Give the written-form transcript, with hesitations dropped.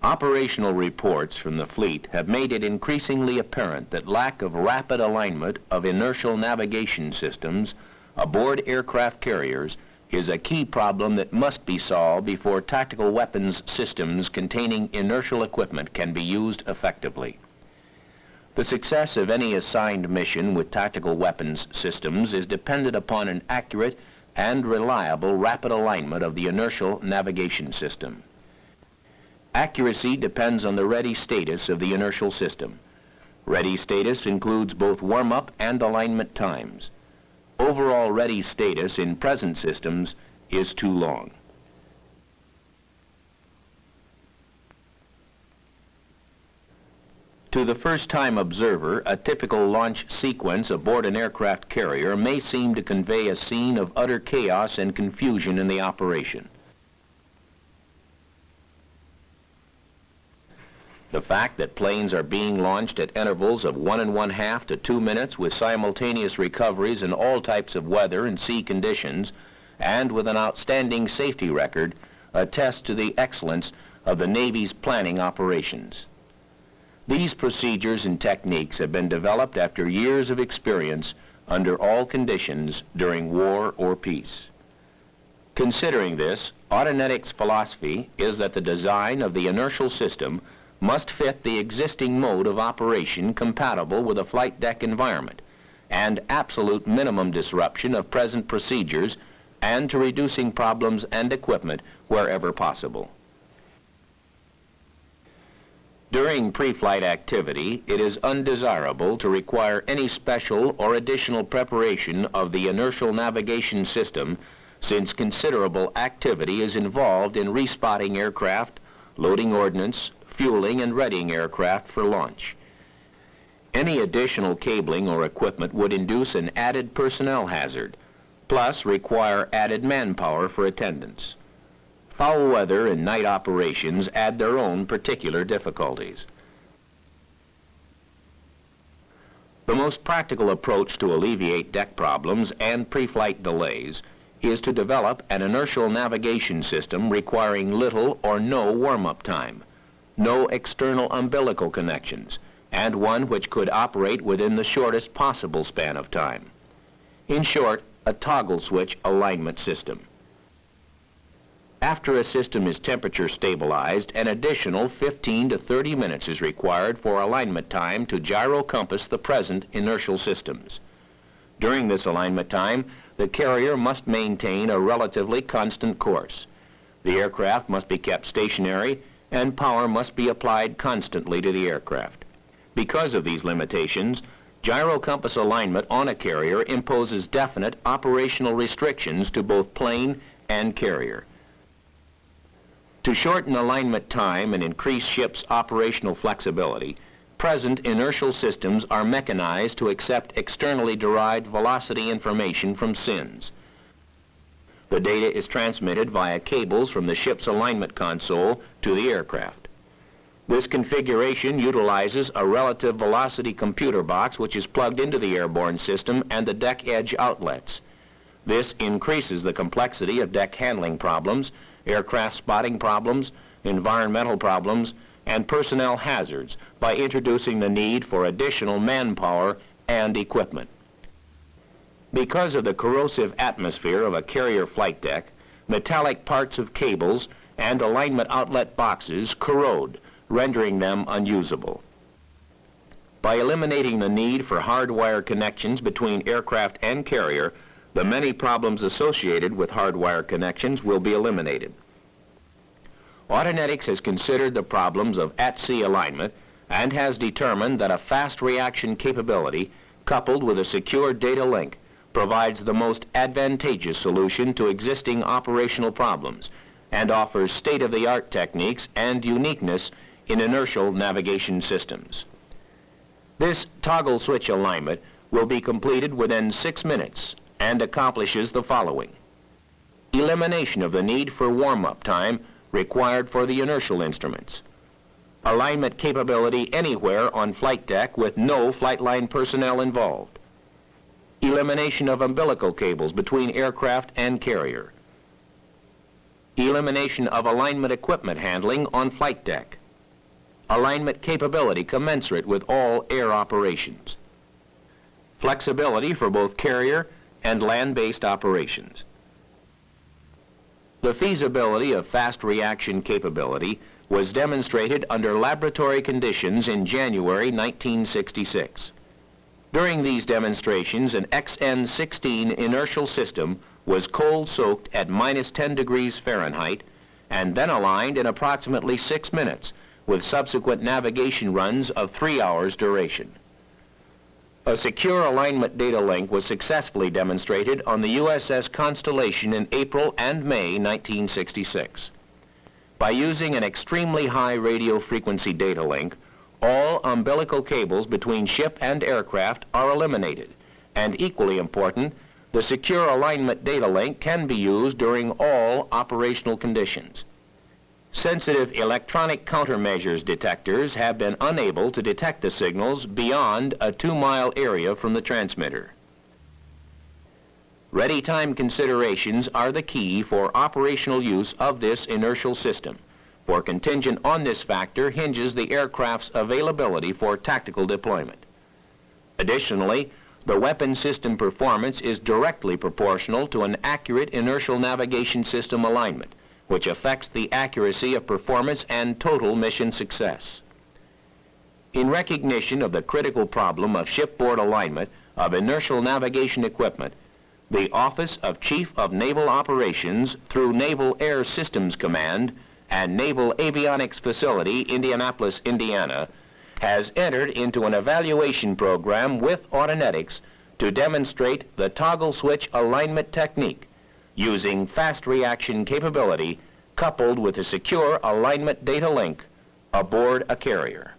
Operational reports from the fleet have made it increasingly apparent that lack of rapid alignment of inertial navigation systems aboard aircraft carriers is a key problem that must be solved before tactical weapons systems containing inertial equipment can be used effectively. The success of any assigned mission with tactical weapons systems is dependent upon an accurate and reliable rapid alignment of the inertial navigation system. Accuracy depends on the ready status of the inertial system. Ready status includes both warm-up and alignment times. Overall ready status in present systems is too long. To the first-time observer, a typical launch sequence aboard an aircraft carrier may seem to convey a scene of utter chaos and confusion in the operation. The fact that planes are being launched at intervals of 1 1/2 to 2 minutes with simultaneous recoveries in all types of weather and sea conditions, and with an outstanding safety record, attests to the excellence of the Navy's planning operations. These procedures and techniques have been developed after years of experience under all conditions during war or peace. Considering this, Audinetics' philosophy is that the design of the inertial system must fit the existing mode of operation compatible with a flight deck environment and absolute minimum disruption of present procedures and to reducing problems and equipment wherever possible. During pre-flight activity, it is undesirable to require any special or additional preparation of the inertial navigation system since considerable activity is involved in respotting aircraft, loading ordnance, fueling and readying aircraft for launch. Any additional cabling or equipment would induce an added personnel hazard, plus require added manpower for attendance. Foul weather and night operations add their own particular difficulties. The most practical approach to alleviate deck problems and pre-flight delays is to develop an inertial navigation system requiring little or no warm-up time, no external umbilical connections, and one which could operate within the shortest possible span of time. In short, a toggle switch alignment system. After a system is temperature stabilized, an additional 15 to 30 minutes is required for alignment time to gyrocompass the present inertial systems. During this alignment time, the carrier must maintain a relatively constant course. The aircraft must be kept stationary and power must be applied constantly to the aircraft. Because of these limitations, gyrocompass alignment on a carrier imposes definite operational restrictions to both plane and carrier. To shorten alignment time and increase ship's operational flexibility, present inertial systems are mechanized to accept externally derived velocity information from SINs. The data is transmitted via cables from the ship's alignment console to the aircraft. This configuration utilizes a relative velocity computer box which is plugged into the airborne system and the deck edge outlets. This increases the complexity of deck handling problems, aircraft spotting problems, environmental problems, and personnel hazards by introducing the need for additional manpower and equipment. Because of the corrosive atmosphere of a carrier flight deck, metallic parts of cables and alignment outlet boxes corrode, rendering them unusable. By eliminating the need for hardwire connections between aircraft and carrier, the many problems associated with hardwire connections will be eliminated. Audinetics has considered the problems of at-sea alignment and has determined that a fast reaction capability coupled with a secure data link provides the most advantageous solution to existing operational problems and offers state-of-the-art techniques and uniqueness in inertial navigation systems. This toggle switch alignment will be completed within 6 minutes and accomplishes the following: elimination of the need for warm-up time required for the inertial instruments, alignment capability anywhere on flight deck with no flight line personnel involved, elimination of umbilical cables between aircraft and carrier, elimination of alignment equipment handling on flight deck, alignment capability commensurate with all air operations, flexibility for both carrier and land-based operations. The feasibility of fast reaction capability was demonstrated under laboratory conditions in January 1966. During these demonstrations, an XN-16 inertial system was cold-soaked at -10 degrees Fahrenheit and then aligned in approximately 6 minutes, with subsequent navigation runs of 3 hours duration. A secure alignment data link was successfully demonstrated on the USS Constellation in April and May 1966. By using an extremely high radio frequency data link, all umbilical cables between ship and aircraft are eliminated, and equally important, the secure alignment data link can be used during all operational conditions. Sensitive electronic countermeasures detectors have been unable to detect the signals beyond a 2-mile area from the transmitter. Ready time considerations are the key for operational use of this inertial system, for contingent on this factor hinges the aircraft's availability for tactical deployment. Additionally, the weapon system performance is directly proportional to an accurate inertial navigation system alignment, which affects the accuracy of performance and total mission success. In recognition of the critical problem of shipboard alignment of inertial navigation equipment, the Office of Chief of Naval Operations through Naval Air Systems Command and Naval Avionics Facility, Indianapolis, Indiana, has entered into an evaluation program with Audinetics to demonstrate the toggle switch alignment technique using fast reaction capability coupled with a secure alignment data link aboard a carrier.